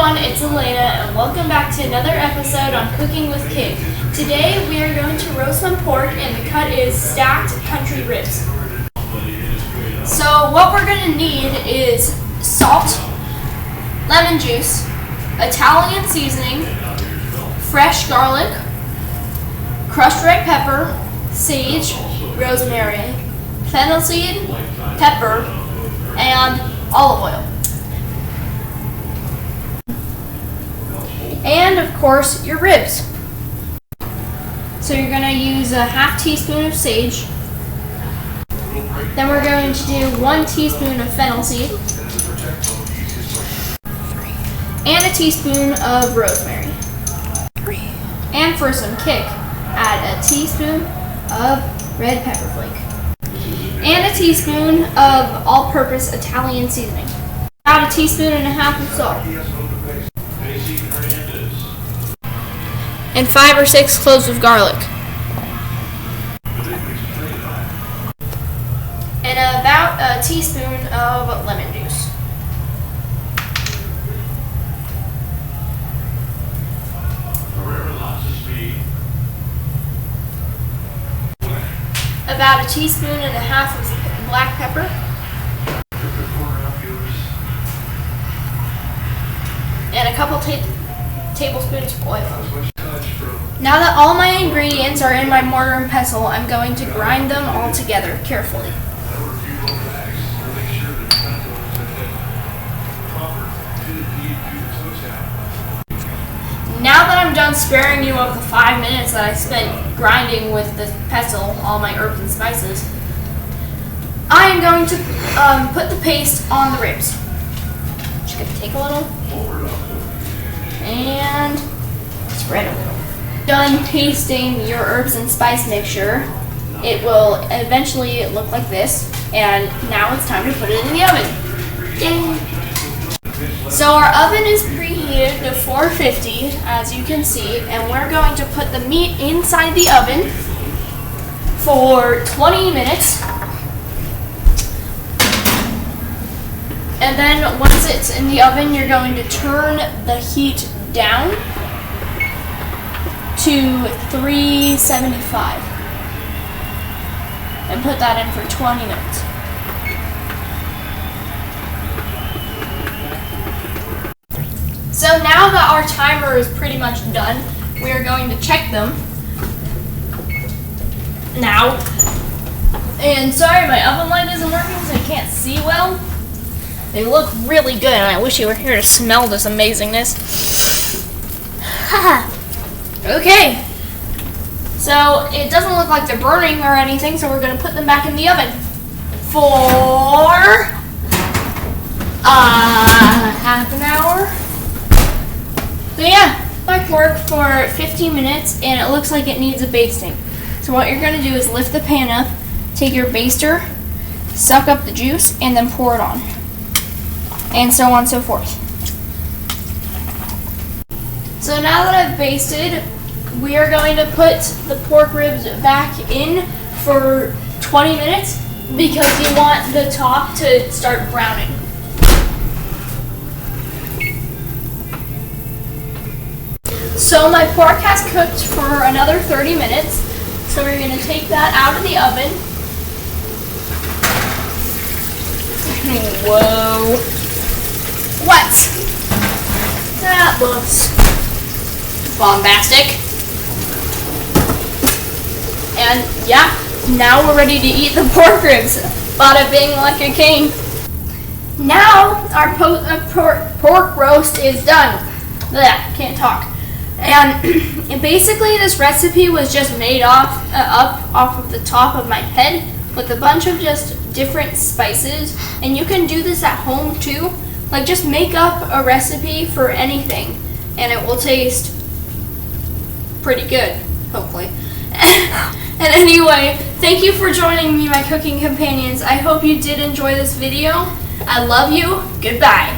everyone, it's Elena and welcome back to another episode on Cooking with Kid. Today we are going to roast some pork and the cut is stacked country ribs. So what we're going to need is salt, lemon juice, Italian seasoning, fresh garlic, crushed red pepper, sage, rosemary, fennel seed, pepper, and olive oil. And of course, your ribs. So you're going to use a half teaspoon of sage. Then we're going to do 1 teaspoon of fennel seed. And a teaspoon of rosemary. And for some kick, add a teaspoon of red pepper flake. And a teaspoon of all-purpose Italian seasoning. Add a teaspoon and a half of salt. And 5 or 6 cloves of garlic. And about a teaspoon of lemon juice. About a teaspoon and a half of black pepper. And a couple tablespoons of oil. Now that all my ingredients are in my mortar and pestle, I'm going to grind them all together carefully. Now that I'm done sparing you of the 5 minutes that I spent grinding with the pestle all my herbs and spices, I am going to put the paste on the ribs. Just gonna take a little and spread a little. Done pasting your herbs and spice mixture, it will eventually look like this, and now it's time to put it in the oven. Yay! So our oven is preheated to 450, as you can see, and we're going to put the meat inside the oven for 20 minutes. And then once it's in the oven, you're going to turn the heat down to 375 and put that in for 20 minutes. So now that our timer is pretty much done, we are going to check them now. And sorry, my oven light isn't working, so I can't see well. They look really good, and I wish you were here to smell this amazingness. Haha. Okay. So it doesn't look like they're burning or anything, so we're going to put them back in the oven for half an hour. So yeah, my pork for 15 minutes, and it looks like it needs a basting. So what you're going to do is lift the pan up, take your baster, suck up the juice, and then pour it on. And so on and so forth. So now that I've basted, we are going to put the pork ribs back in for 20 minutes because you want the top to start browning. So my pork has cooked for another 30 minutes. So we're going to take that out of the oven. Whoa. What? That looks bombastic. And yeah, now we're ready to eat the pork ribs. Bada bing like a king. Now our pork roast is done. Blech, can't talk. And basically this recipe was just made up off of the top of my head with a bunch of just different spices. And you can do this at home too. Like just make up a recipe for anything and it will taste pretty good, hopefully. And anyway, thank you for joining me, my cooking companions. I hope you did enjoy this video. I love you. Goodbye.